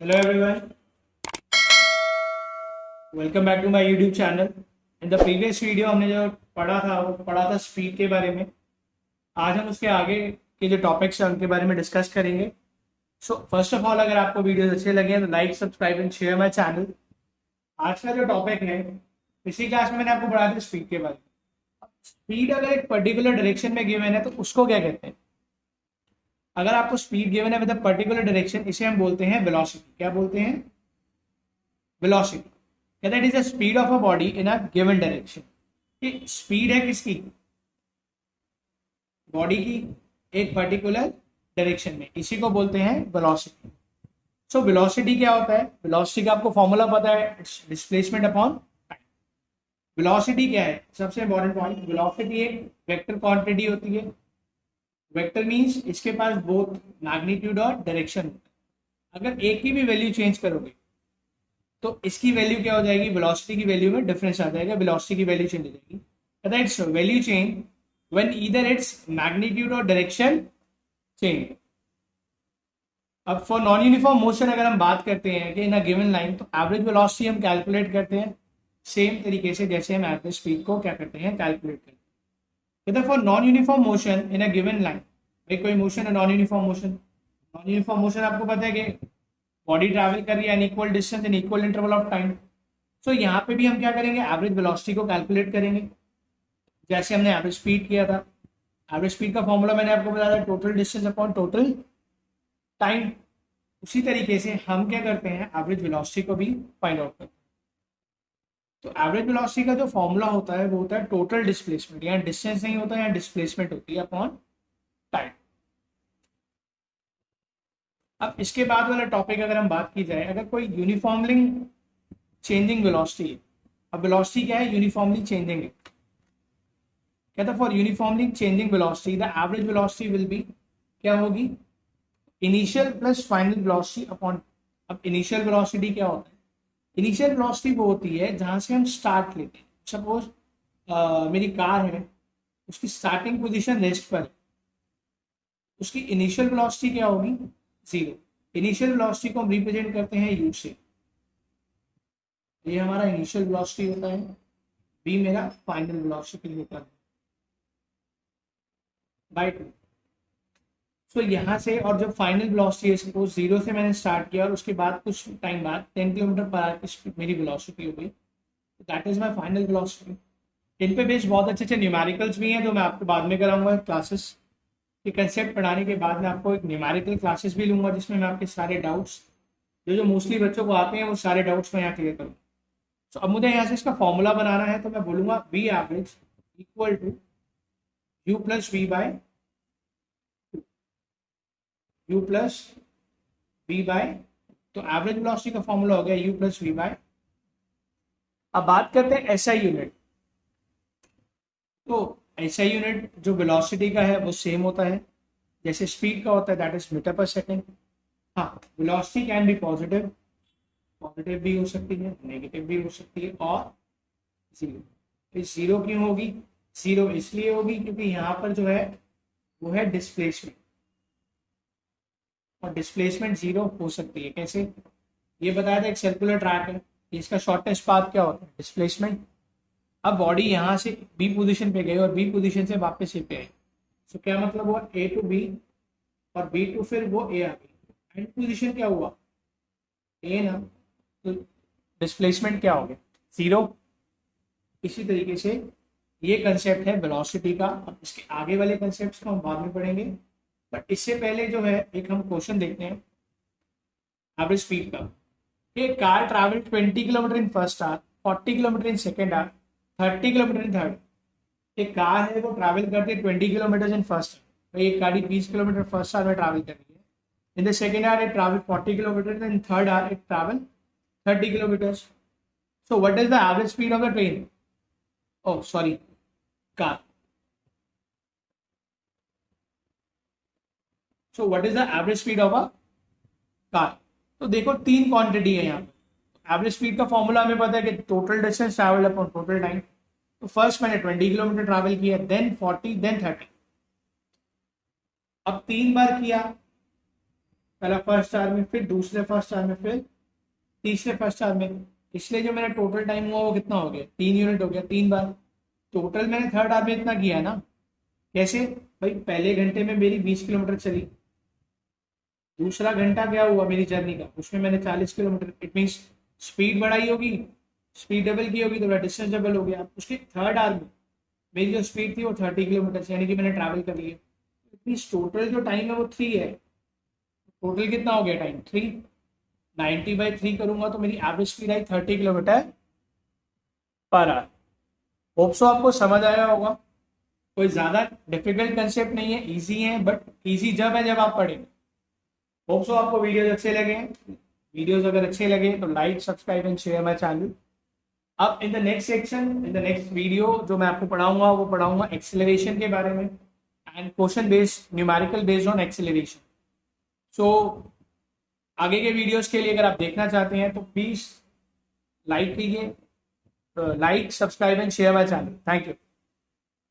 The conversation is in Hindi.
Hello everyone, welcome back to my YouTube channel. In the previous video हमने जो पढ़ा था वो पढ़ा था स्पीड के बारे में. आज हम उसके आगे के जो टॉपिक्स हैं उनके बारे में डिस्कस करेंगे. सो फर्स्ट ऑफ ऑल, अगर आपको वीडियो अच्छे लगे हैं तो like, subscribe and share my channel. आज का जो टॉपिक है, इसी क्लास में मैंने आपको पढ़ाया था स्पीड के बारे में. स्पीड अगर एक पर्टिकुलर डायरेक्शन में गिवन है तो उसको क्या कहते हैं? अगर आपको स्पीड गिवन है विद अ पर्टिकुलर डायरेक्शन, इसे हम बोलते हैं वेलोसिटी. क्या बोलते हैं? Velocity. That is the speed of a body in a given direction. ये स्पीड है किसकी? बॉडी की एक पर्टिकुलर डायरेक्शन में, इसी को बोलते हैं वेलोसिटी. सो वेलोसिटी क्या होता है? वेलोसिटी का आपको फॉर्मूला पता है, डिस्प्लेसमेंट अपॉन टाइम. वेलोसिटी क्या है? सबसे इंपॉर्टेंट पॉइंट, वेलोसिटी एक वेक्टर क्वांटिटी होती है. वेक्टर मींस इसके पास बोथ मैग्नीट्यूड और डायरेक्शन होता है. अगर एक की भी वैल्यू चेंज करोगे तो इसकी वैल्यू क्या हो जाएगी? वेलोसिटी की वैल्यू में डिफरेंस आ जाएगा, वेलोसिटी की वैल्यू चेंज हो जाएगी. That's value change when either its magnitude और डायरेक्शन चेंज. अब फॉर नॉन यूनिफॉर्म मोशन अगर हम बात करते हैं कि इन अ गिवन लाइन, तो एवरेज वेलोसिटी हम कैलकुलेट करते हैं सेम तरीके से जैसे हम एवरेज स्पीड को क्या करते हैं? कैलकुलेट करते हैं. For non uniform motion in a given line, भाई कोई मोशन है non uniform motion. Non uniform motion आपको पता है कि बॉडी ट्रैवल कर रही है unequal distance in equal interval of time. So यहाँ पे भी हम क्या करेंगे? एवरेज वेलोसिटी को कैलकुलेट करेंगे जैसे हमने एवरेज स्पीड किया था. एवरेज स्पीड का फॉर्मूला मैंने आपको बताया था, total distance upon total time. उसी तरीके से हम क्या करते हैं? एवरेज वेलोसिटी को भी फाइंड आउट करते हैं. तो एवरेज वेलोसिटी का जो फॉर्मूला होता है वो होता है टोटल डिस्प्लेसमेंट. यहाँ डिस्टेंस नहीं होता, यहाँ डिस्प्लेसमेंट होती है अपॉन टाइम. अब इसके बाद वाला टॉपिक अगर हम बात की जाए, अगर कोई यूनिफॉर्मली चेंजिंग वेलोसिटी है. अब वेलोसिटी क्या है? यूनिफॉर्मली चेंजिंग है. कहता for uniformly changing velocity the average velocity will be, क्या होगी? Initial plus final velocity upon. अब इनिशियल वेलोसिटी क्या होता है? इनिशियल वेलोसिटी वो होती है जहां से हम स्टार्ट लेते हैं. सपोज मेरी कार है, उसकी स्टार्टिंग पोजीशन रेस्ट पर है, उसकी इनिशियल वेलोसिटी क्या होगी? जीरो. इनिशियल वेलोसिटी को हम रिप्रेजेंट करते हैं यू से. ये हमारा इनिशियल वेलोसिटी होता है, बी मेरा फाइनल वेलोसिटी होता है बाय टू. सो यहाँ से, और जब फाइनल वेलोसिटी है, सपोज जीरो से मैंने स्टार्ट किया और उसके बाद कुछ टाइम बाद 10 किलोमीटर पर आवर की मेरी वेलोसिटी हो गई, that is my final velocity. इन पे बेस्ड बहुत अच्छे अच्छे न्यूमेरिकल्स भी हैं जो मैं आपको बाद में कराऊंगा क्लासेस के कंसेप्ट पढ़ाने के बाद. मैं आपको एक न्यूमेरिकल क्लासेस भी लूंगा जिसमें मैं आपके सारे डाउट्स जो मोस्टली बच्चों को आते हैं वो सारे डाउट्स मैं यहाँ क्लियर करूँगा. तो अब मुझे यहाँ से इसका फॉर्मूला बनाना है, तो मैं बोलूंगा v average equal to u plus v by u plus v by. तो एवरेज वेलोसिटी का फॉर्मूला हो गया यू प्लस वी बाय. अब बात करते हैं एसआई यूनिट. तो एसआई यूनिट जो वेलोसिटी का है वो सेम होता है जैसे स्पीड का होता है, दैट इज मीटर पर सेकेंड. हाँ, velocity can be positive, positive भी हो सकती है, नेगेटिव भी हो सकती है, और जीरो. जीरो क्यों होगी? जीरो इसलिए होगी क्योंकि यहाँ पर जो है वो है डिस्प्लेसमेंट, और डिस्प्लेसमेंट जीरो हो सकती है. कैसे? ये बताया था एक सर्कुलर ट्रैक है, इसका शॉर्टेस्ट पाथ क्या होता है? डिस्प्लेसमेंट. अब बॉडी यहाँ से बी पोजीशन पे गई और बी पोजीशन से वापस ए पे आई. तो क्या मतलब हुआ? ए टू बी और बी टू फिर वो ए आ गई. एंड पोजीशन क्या हुआ? ए ना. तो डिस्प्लेसमेंट क्या हो गया? जीरो. इसी तरीके से ये कंसेप्ट है वेलोसिटी का. अब इसके आगे वाले कंसेप्ट को हम बाद में पढ़ेंगे, बट इससे पहले जो है एक हम क्वेश्चन देखते हैं एवरेज स्पीड का. एक car travel 20 kilometre in first hour, 40 kilometre in second hour, 30 kilometre in third. एक कार है वो ट्रैवल करती है 20 किलोमीटर इन फर्स्ट. एक गाड़ी 20 किलोमीटर फर्स्ट आवर में ट्रैवल कर रही है. In the second hour it travel 40 kilometre, in third hour it travel 30 kilometres. So what is the average speed of the train? Oh sorry, car. So what is the average speed of a car? तो देखो तीन क्वांटिटी है यहाँ पे. एवरेज स्पीड का फॉर्मूला हमें पता है कि total distance travelled upon total time. तो फर्स्ट मैंने 20 किलोमीटर ट्रैवल किया, देन 40, देन 30. अब तीन बार किया पहला फर्स्ट आवर में, फिर दूसरे फर्स्ट आवर में, फिर तीसरे फर्स्ट आवर में। इसलिए जो मेरा टोटल टाइम हुआ वो कितना हो गया, 3 यूनिट हो गया, 3 बार। टोटल मैंने थर्ड आवर में इतना किया है ना। कैसे भाई, पहले घंटे में मेरी 20 किलोमीटर चली, दूसरा घंटा क्या हुआ मेरी जर्नी का, उसमें मैंने 40 किलोमीटर, इट मीन्स स्पीड बढ़ाई होगी, स्पीड डबल की होगी तो डिस्टेंस डबल हो गया। उसके थर्ड आवर में मेरी जो स्पीड थी वो 30 किलोमीटर, यानी कि मैंने ट्रैवल कर लिया। इट मीन्स टोटल जो टाइम है वो 3 है। टोटल कितना हो गया टाइम, 3। 90/3 करूंगा तो मेरी एवरेज स्पीड आई 30 kilometre per hour. Hope so आपको समझ आया होगा। कोई ज़्यादा डिफिकल्ट कंसेप्ट नहीं है, इजी है, बट इजी जब है जब आप पढ़ेंगे। होप सो आपको वीडियोज अच्छे लगे। वीडियोज अगर अच्छे लगे तो like, subscribe and share my channel. अब in the next section, in the next video जो मैं आपको पढ़ाऊंगा वो पढ़ाऊंगा एक्सेलरेशन के बारे में and question based, numerical based on acceleration. So आगे के वीडियोस के लिए अगर आप देखना चाहते हैं तो प्लीज लाइक कीजिए, like, subscribe and share my channel. Thank you.